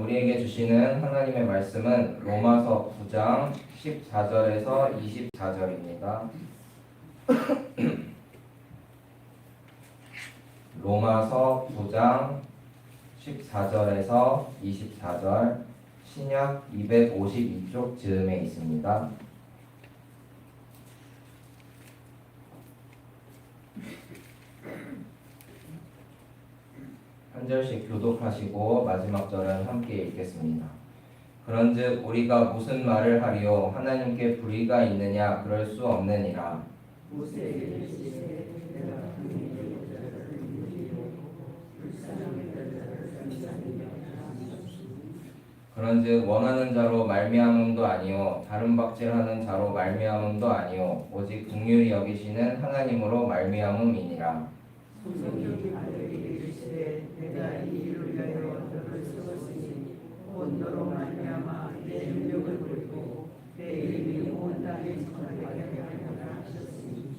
우리에게 주시는 하나님의 말씀은 로마서 9장 14절에서 24절입니다. 로마서 9장 14절에서 24절, 신약 252쪽 즈음에 있습니다. 한 절씩 교독하시고 마지막 절은 함께 읽겠습니다. 그런즉 우리가 무슨 말을 하리요? 하나님께 불의가 있느냐? 그럴 수 없느니라. 그런즉 원하는 자로 말미암음도 아니요 다른 박질하는 자로 말미암음도 아니요 오직 긍휼히 여기시는 하나님으로 말미암음이니라. 성경이 아들에게 이르시되 내가 이 일을 위하여 너를 세웠으니 곧 너로 말미암아 내 능력을 보이고 내 이름이 온 땅에 전하게 하리라 하셨으니.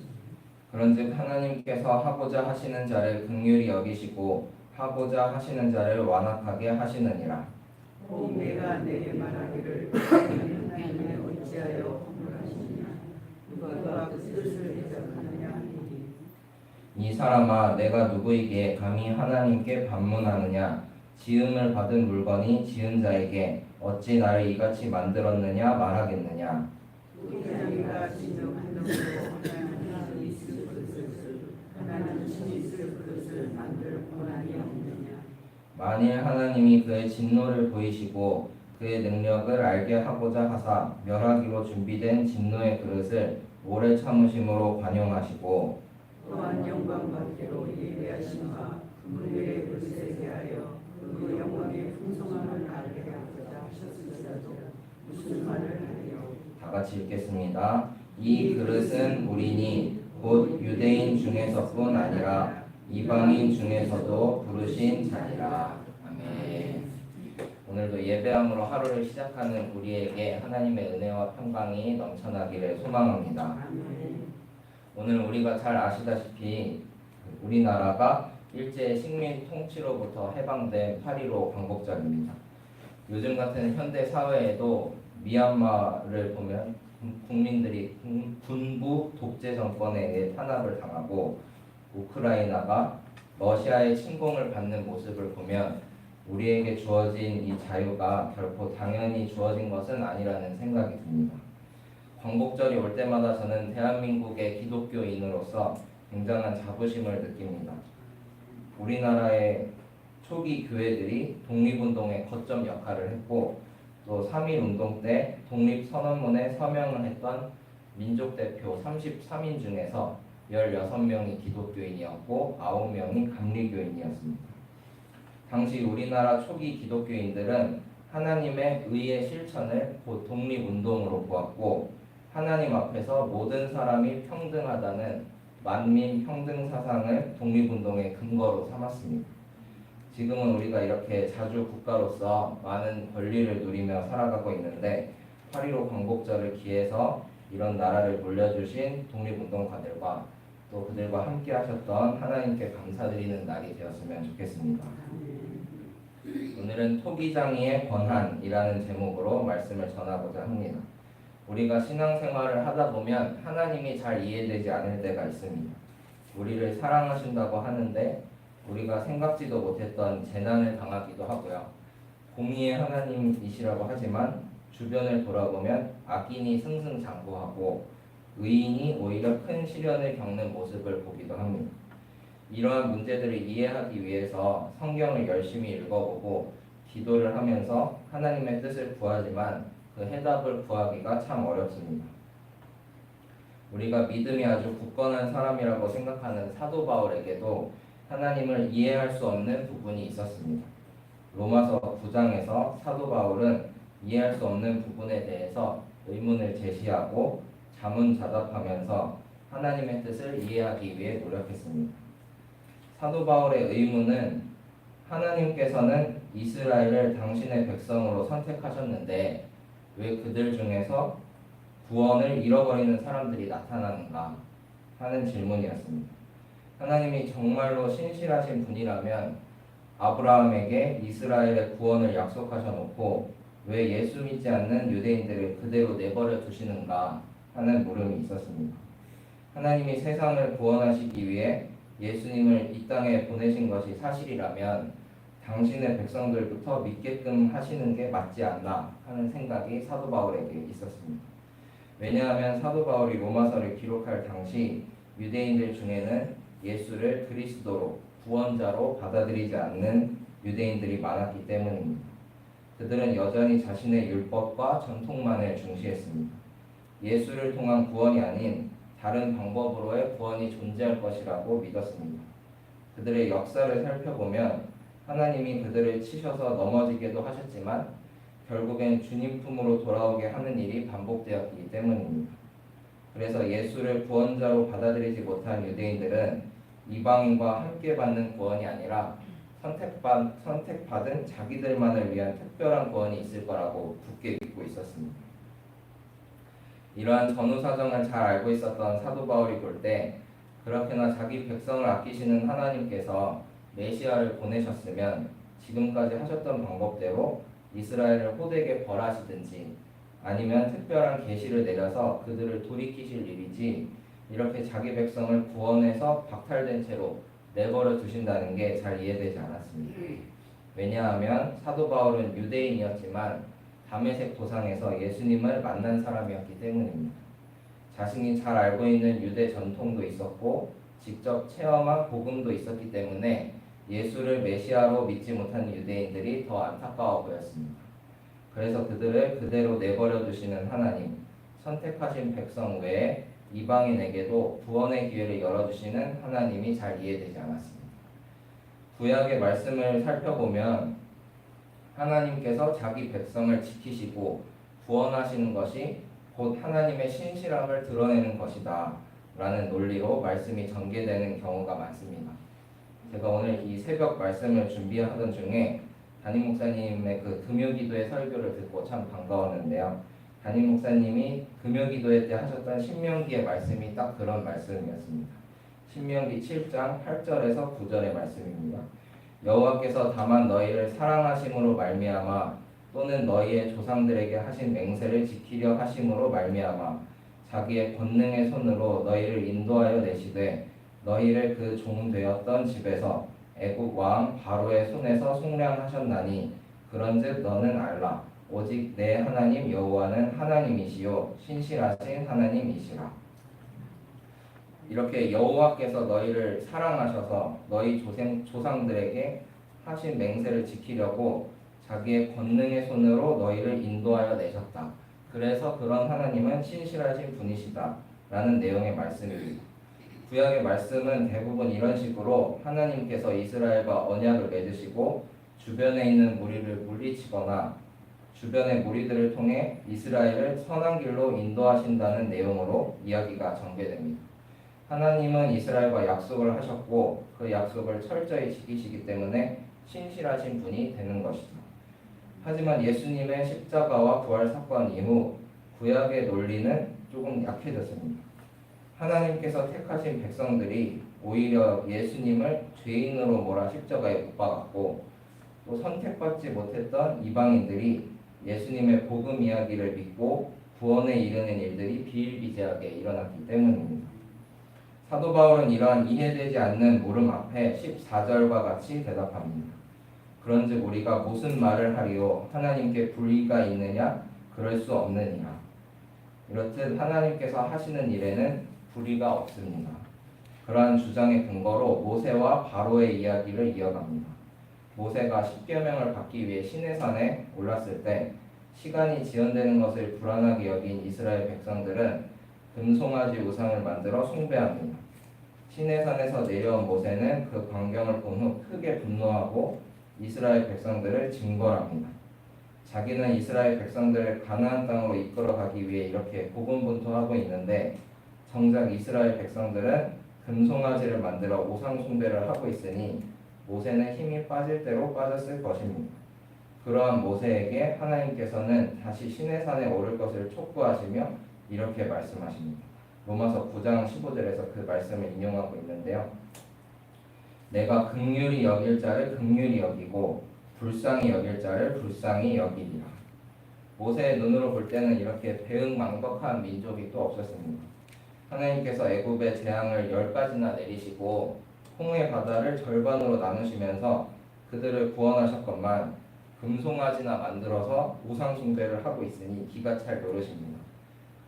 그런즉 하나님께서 하고자 하시는 자를 긍휼히 여기시고 하고자 하시는 자를 완악하게 하시느니라. 곧 내가 내게 말하기를 하나님의 어찌하여 허물하시느냐 누가 그 뜻을 대적하느냐 하니. 이 사람아, 내가 누구에게 감히 하나님께 반문하느냐? 지음을 받은 물건이 지은 자에게 어찌 나를 이같이 만들었느냐 말하겠느냐? 우리가 진정 한동으로 하나님 있을 것을 하나님 친히 있을 것을 만들 권한이 없느냐. 만일 하나님이 그의 진노를 보이시고 그의 능력을 알게 하고자 하사 멸하기로 준비된 진노의 그릇을 오래 참으심으로 관용하시고 또한 영광받기로 예비하심과 그분의 그릇에 대하여 그 영광의 풍성함을 알게 하고자 하셨을지라도 무슨 말을 하리요. 다 같이 읽겠습니다. 이 그릇은 우리니 곧 유대인 중에서뿐 아니라 이방인 중에서도 부르신 자니라. 아멘. 오늘도 예배함으로 하루를 시작하는 우리에게 하나님의 은혜와 평강이 넘쳐나기를 소망합니다. 오늘 우리가 잘 아시다시피 우리나라가 일제 식민 통치로부터 해방된 8.15 광복절입니다. 요즘 같은 현대 사회에도 미얀마를 보면 국민들이 군부 독재 정권에 의해 탄압을 당하고 우크라이나가 러시아의 침공을 받는 모습을 보면 우리에게 주어진 이 자유가 결코 당연히 주어진 것은 아니라는 생각이 듭니다. 광복절이 올 때마다 저는 대한민국의 기독교인으로서 굉장한 자부심을 느낍니다. 우리나라의 초기 교회들이 독립운동의 거점 역할을 했고 또 3.1운동 때 독립선언문에 서명을 했던 민족대표 33인 중에서 16명이 기독교인이었고 9명이 감리교인이었습니다. 당시 우리나라 초기 기독교인들은 하나님의 의의 실천을 곧 독립운동으로 보았고 하나님 앞에서 모든 사람이 평등하다는 만민 평등 사상을 독립운동의 근거로 삼았습니다. 지금은 우리가 이렇게 자주 국가로서 많은 권리를 누리며 살아가고 있는데 8.15 광복절을 기해서 이런 나라를 물려주신 독립운동가들과 또 그들과 함께 하셨던 하나님께 감사드리는 날이 되었으면 좋겠습니다. 오늘은 토기장이의 권한이라는 제목으로 말씀을 전하고자 합니다. 우리가 신앙생활을 하다 보면 하나님이 잘 이해되지 않을 때가 있습니다. 우리를 사랑하신다고 하는데 우리가 생각지도 못했던 재난을 당하기도 하고요. 공의의 하나님이시라고 하지만 주변을 돌아보면 악인이 승승장구하고 의인이 오히려 큰 시련을 겪는 모습을 보기도 합니다. 이러한 문제들을 이해하기 위해서 성경을 열심히 읽어보고 기도를 하면서 하나님의 뜻을 구하지만 그 해답을 구하기가 참 어렵습니다. 우리가 믿음이 아주 굳건한 사람이라고 생각하는 사도 바울에게도 하나님을 이해할 수 없는 부분이 있었습니다. 로마서 9장에서 사도 바울은 이해할 수 없는 부분에 대해서 의문을 제시하고 자문자답하면서 하나님의 뜻을 이해하기 위해 노력했습니다. 사도 바울의 의문은 하나님께서는 이스라엘을 당신의 백성으로 선택하셨는데 왜 그들 중에서 구원을 잃어버리는 사람들이 나타나는가 하는 질문이었습니다. 하나님이 정말로 신실하신 분이라면 아브라함에게 이스라엘의 구원을 약속하셔놓고 왜 예수 믿지 않는 유대인들을 그대로 내버려 두시는가 하는 물음이 있었습니다. 하나님이 세상을 구원하시기 위해 예수님을 이 땅에 보내신 것이 사실이라면 당신의 백성들부터 믿게끔 하시는 게 맞지 않나 하는 생각이 사도 바울에게 있었습니다. 왜냐하면 사도 바울이 로마서를 기록할 당시 유대인들 중에는 예수를 그리스도로 구원자로 받아들이지 않는 유대인들이 많았기 때문입니다. 그들은 여전히 자신의 율법과 전통만을 중시했습니다. 예수를 통한 구원이 아닌 다른 방법으로의 구원이 존재할 것이라고 믿었습니다. 그들의 역사를 살펴보면 하나님이 그들을 치셔서 넘어지게도 하셨지만 결국엔 주님 품으로 돌아오게 하는 일이 반복되었기 때문입니다. 그래서 예수를 구원자로 받아들이지 못한 유대인들은 이방인과 함께 받는 구원이 아니라 선택받은 자기들만을 위한 특별한 구원이 있을 거라고 굳게 믿고 있었습니다. 이러한 전후 사정을 잘 알고 있었던 사도 바울이 볼 때 그렇게나 자기 백성을 아끼시는 하나님께서 메시아를 보내셨으면 지금까지 하셨던 방법대로 이스라엘을 호되게 벌하시든지 아니면 특별한 계시를 내려서 그들을 돌이키실 일이지 이렇게 자기 백성을 구원해서 박탈된 채로 내버려 두신다는 게 잘 이해되지 않았습니다. 왜냐하면 사도 바울은 유대인이었지만 다메섹 도상에서 예수님을 만난 사람이었기 때문입니다. 자신이 잘 알고 있는 유대 전통도 있었고 직접 체험한 복음도 있었기 때문에 예수를 메시아로 믿지 못한 유대인들이 더 안타까워 보였습니다. 그래서 그들을 그대로 내버려 두시는 하나님, 선택하신 백성 외에 이방인에게도 구원의 기회를 열어주시는 하나님이 잘 이해되지 않았습니다. 구약의 말씀을 살펴보면 하나님께서 자기 백성을 지키시고 구원하시는 것이 곧 하나님의 신실함을 드러내는 것이다 라는 논리로 말씀이 전개되는 경우가 많습니다. 제가 오늘 이 새벽 말씀을 준비하던 중에 담임 목사님의 그 금요기도의 설교를 듣고 참 반가웠는데요. 담임 목사님이 금요기도회 때 하셨던 신명기의 말씀이 딱 그런 말씀이었습니다. 신명기 7장 8절에서 9절의 말씀입니다. 여호와께서 다만 너희를 사랑하심으로 말미암아 또는 너희의 조상들에게 하신 맹세를 지키려 하심으로 말미암아 자기의 권능의 손으로 너희를 인도하여 내시되 너희를 그 종 되었던 집에서 애국 왕 바로의 손에서 속량하셨나니 그런즉 너는 알라 오직 내 하나님 여호와는 하나님이시요 신실하신 하나님이시라. 이렇게 여호와께서 너희를 사랑하셔서 너희 조상들에게 하신 맹세를 지키려고 자기의 권능의 손으로 너희를 인도하여 내셨다. 그래서 그런 하나님은 신실하신 분이시다 라는 내용의 말씀입니다. 구약의 말씀은 대부분 이런 식으로 하나님께서 이스라엘과 언약을 맺으시고 주변에 있는 무리를 물리치거나 주변의 무리들을 통해 이스라엘을 선한 길로 인도하신다는 내용으로 이야기가 전개됩니다. 하나님은 이스라엘과 약속을 하셨고 그 약속을 철저히 지키시기 때문에 신실하신 분이 되는 것이죠. 하지만 예수님의 십자가와 부활 사건 이후 구약의 논리는 조금 약해졌습니다. 하나님께서 택하신 백성들이 오히려 예수님을 죄인으로 몰아 십자가에 못 박았고 또 선택받지 못했던 이방인들이 예수님의 복음 이야기를 믿고 구원에 이르는 일들이 비일비재하게 일어났기 때문입니다. 사도 바울은 이러한 이해되지 않는 물음 앞에 14절과 같이 대답합니다. 그런즉 우리가 무슨 말을 하리요 하나님께 불의가 있느냐 그럴 수 없느니라. 이렇듯 하나님께서 하시는 일에는 불의가 없습니다. 그러한 주장의 근거로 모세와 바로의 이야기를 이어갑니다. 모세가 십계명을 받기 위해 시내산에 올랐을 때 시간이 지연되는 것을 불안하게 여긴 이스라엘 백성들은 금송아지 우상을 만들어 숭배합니다. 시내산에서 내려온 모세는 그 광경을 본 후 크게 분노하고 이스라엘 백성들을 징벌합니다. 자기는 이스라엘 백성들을 가나안 땅으로 이끌어가기 위해 이렇게 고군분투하고 있는데 정작 이스라엘 백성들은 금송아지를 만들어 우상 숭배를 하고 있으니 모세는 힘이 빠질 대로 빠졌을 것입니다. 그러한 모세에게 하나님께서는 다시 시내산에 오를 것을 촉구하시며 이렇게 말씀하십니다. 로마서 9장 15절에서 그 말씀을 인용하고 있는데요. 내가 긍휼히 여길 자를 긍휼히 여기고 불쌍히 여길 자를 불쌍히 여기리라. 모세의 눈으로 볼 때는 이렇게 배은망덕한 민족이 또 없었습니다. 하나님께서 애굽의 재앙을 10가지나 내리시고 홍해 바다를 절반으로 나누시면서 그들을 구원하셨건만 금송아지나 만들어서 우상 숭배를 하고 있으니 기가 찰 노릇입니다.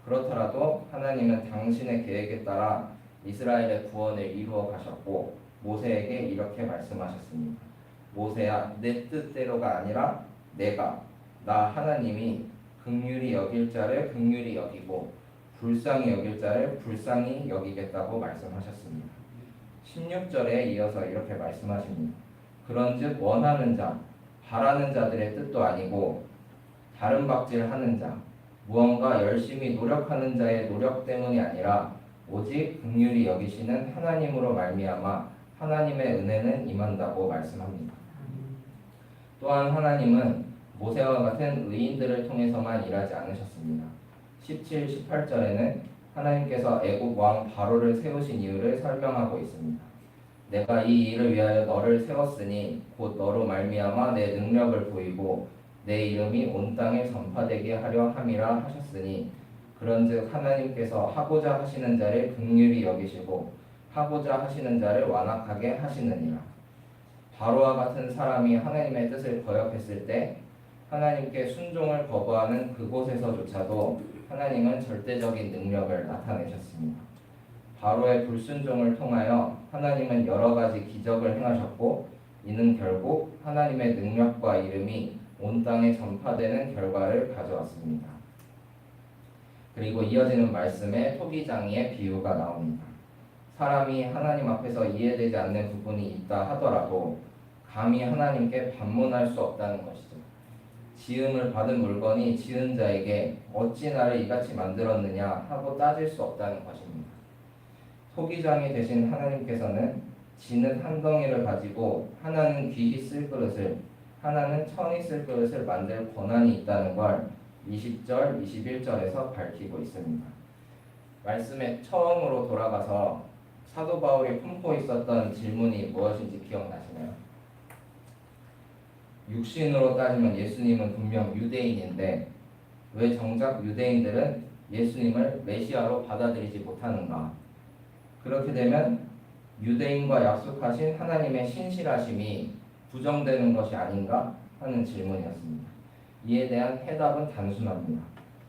그렇더라도 하나님은 당신의 계획에 따라 이스라엘의 구원을 이루어 가셨고 모세에게 이렇게 말씀하셨습니다. 모세야, 내 뜻대로가 아니라 나 하나님이 긍휼히 여길 자를 긍휼히 여기고 불쌍히 여길 자를 불쌍히 여기겠다고 말씀하셨습니다. 16절에 이어서 이렇게 말씀하십니다. 그런즉 원하는 자, 바라는 자들의 뜻도 아니고 다른 박질하는 자, 무언가 열심히 노력하는 자의 노력 때문이 아니라 오직 긍휼히 여기시는 하나님으로 말미암아 하나님의 은혜는 임한다고 말씀합니다. 또한 하나님은 모세와 같은 의인들을 통해서만 일하지 않으셨습니다. 17, 18절에는 하나님께서 애국 왕 바로를 세우신 이유를 설명하고 있습니다. 내가 이 일을 위하여 너를 세웠으니 곧 너로 말미암아 내 능력을 보이고 내 이름이 온 땅에 전파되게 하려 함이라 하셨으니 그런즉 하나님께서 하고자 하시는 자를 긍휼히 여기시고 하고자 하시는 자를 완악하게 하시느니라. 바로와 같은 사람이 하나님의 뜻을 거역했을 때 하나님께 순종을 거부하는 그곳에서조차도 하나님은 절대적인 능력을 나타내셨습니다. 바로의 불순종을 통하여 하나님은 여러 가지 기적을 행하셨고 이는 결국 하나님의 능력과 이름이 온 땅에 전파되는 결과를 가져왔습니다. 그리고 이어지는 말씀에 토기장이의 비유가 나옵니다. 사람이 하나님 앞에서 이해되지 않는 부분이 있다 하더라도 감히 하나님께 반문할 수 없다는 것이죠. 지음을 받은 물건이 지은 자에게 어찌 나를 이같이 만들었느냐 하고 따질 수 없다는 것입니다. 토기장이 되신 하나님께서는 진흙 한 덩이를 가지고 하나는 귀히 쓸 그릇을 하나는 천이 쓸 그릇을 만들 권한이 있다는 걸 20절, 21절에서 밝히고 있습니다. 말씀에 처음으로 돌아가서 사도 바울이 품고 있었던 질문이 무엇인지 기억나시나요? 육신으로 따지면 예수님은 분명 유대인인데 왜 정작 유대인들은 예수님을 메시아로 받아들이지 못하는가? 그렇게 되면 유대인과 약속하신 하나님의 신실하심이 부정되는 것이 아닌가 하는 질문이었습니다. 이에 대한 해답은 단순합니다.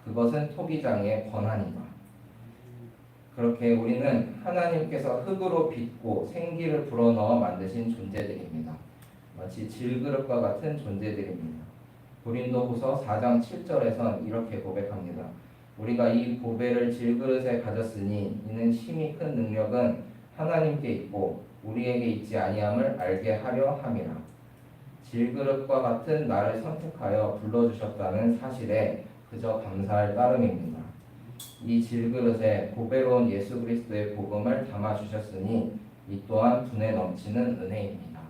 그것은 토기장의 권한이다. 그렇게 우리는 하나님께서 흙으로 빚고 생기를 불어넣어 만드신 존재들입니다. 마치 질그릇과 같은 존재들입니다. 고린도후서 4장 7절에선 이렇게 고백합니다. 우리가 이 보배를 질그릇에 가졌으니 이는 심히 큰 능력은 하나님께 있고 우리에게 있지 아니함을 알게 하려 함이라. 질그릇과 같은 나를 선택하여 불러주셨다는 사실에 그저 감사할 따름입니다. 이 질그릇에 보배로운 예수 그리스도의 복음을 담아주셨으니 이 또한 분에 넘치는 은혜입니다.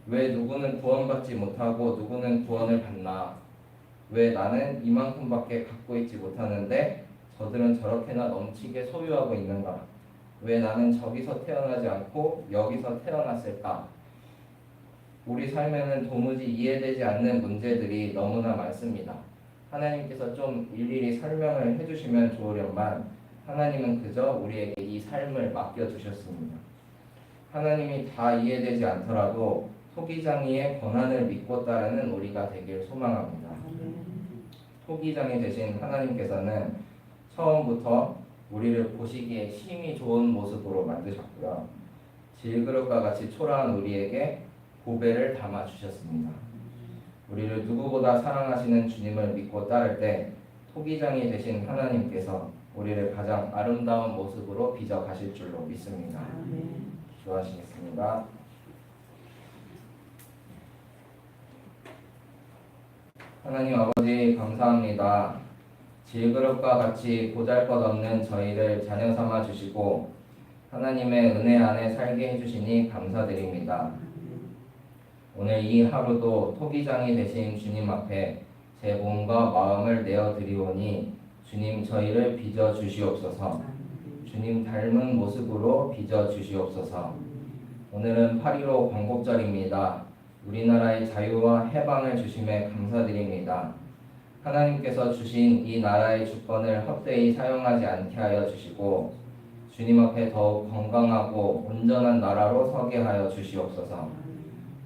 왜 누구는 구원받지 못하고 누구는 구원을 받나? 왜 나는 이만큼밖에 갖고 있지 못하는데 저들은 저렇게나 넘치게 소유하고 있는가? 왜 나는 저기서 태어나지 않고 여기서 태어났을까? 우리 삶에는 도무지 이해되지 않는 문제들이 너무나 많습니다. 하나님께서 좀 일일이 설명을 해주시면 좋으련만 하나님은 그저 우리에게 이 삶을 맡겨주셨습니다. 하나님이 다 이해되지 않더라도 토기장이의 권한을 믿고 따르는 우리가 되길 소망합니다. 토기장이 되신 하나님께서는 처음부터 우리를 보시기에 힘이 좋은 모습으로 만드셨고요. 질그릇과 같이 초라한 우리에게 보배를 담아주셨습니다. 우리를 누구보다 사랑하시는 주님을 믿고 따를 때 토기장이 되신 하나님께서 우리를 가장 아름다운 모습으로 빚어 가실 줄로 믿습니다. 기도하시겠습니다. 하나님 아버지 감사합니다. 질그릇과 같이 보잘것없는 저희를 자녀 삼아 주시고 하나님의 은혜 안에 살게 해주시니 감사드립니다. 오늘 이 하루도 토기장이 되신 주님 앞에 제 몸과 마음을 내어드리오니 주님 저희를 빚어 주시옵소서. 주님 닮은 모습으로 빚어 주시옵소서. 오늘은 8.15 광복절입니다. 우리나라의 자유와 해방을 주심에 감사드립니다. 하나님께서 주신 이 나라의 주권을 헛되이 사용하지 않게 하여 주시고 주님 앞에 더욱 건강하고 온전한 나라로 서게 하여 주시옵소서.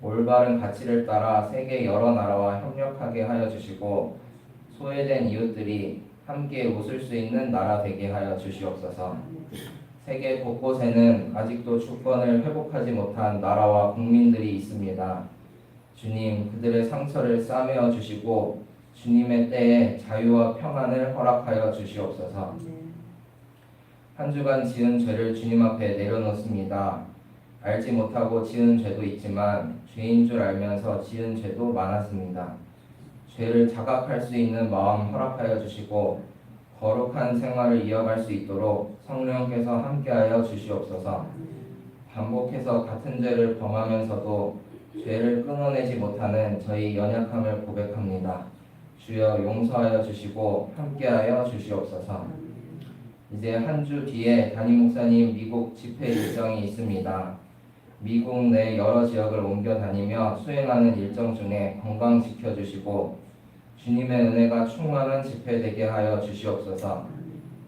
올바른 가치를 따라 세계 여러 나라와 협력하게 하여 주시고 소외된 이웃들이 함께 웃을 수 있는 나라 되게 하여 주시옵소서. 세계 곳곳에는 아직도 주권을 회복하지 못한 나라와 국민들이 있습니다. 주님, 그들의 상처를 싸매어 주시고 주님의 때에 자유와 평안을 허락하여 주시옵소서. 한 주간 지은 죄를 주님 앞에 내려놓습니다. 알지 못하고 지은 죄도 있지만 죄인 줄 알면서 지은 죄도 많았습니다. 죄를 자각할 수 있는 마음 허락하여 주시고 거룩한 생활을 이어갈 수 있도록 성령께서 함께하여 주시옵소서. 반복해서 같은 죄를 범하면서도 죄를 끊어내지 못하는 저희 연약함을 고백합니다. 주여 용서하여 주시고 함께하여 주시옵소서. 이제 한 주 뒤에 담임 목사님 미국 집회 일정이 있습니다. 미국 내 여러 지역을 옮겨 다니며 수행하는 일정 중에 건강 지켜주시고 주님의 은혜가 충만한 집회 되게 하여 주시옵소서.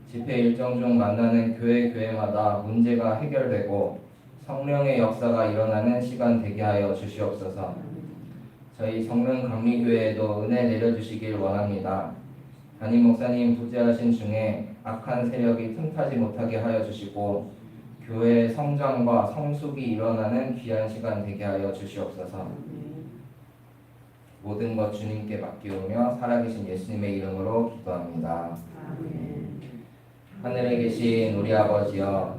집회 일정 중 만나는 교회마다 문제가 해결되고 성령의 역사가 일어나는 시간 되게 하여 주시옵소서. 저희 성능감리교회에도 은혜 내려주시길 원합니다. 담임 목사님 부재하신 중에 악한 세력이 틈타지 못하게 하여 주시고 교회의 성장과 성숙이 일어나는 귀한 시간 되게 하여 주시옵소서. 모든 것 주님께 맡기오며 살아계신 예수님의 이름으로 기도합니다. 하늘에 계신 우리 아버지여,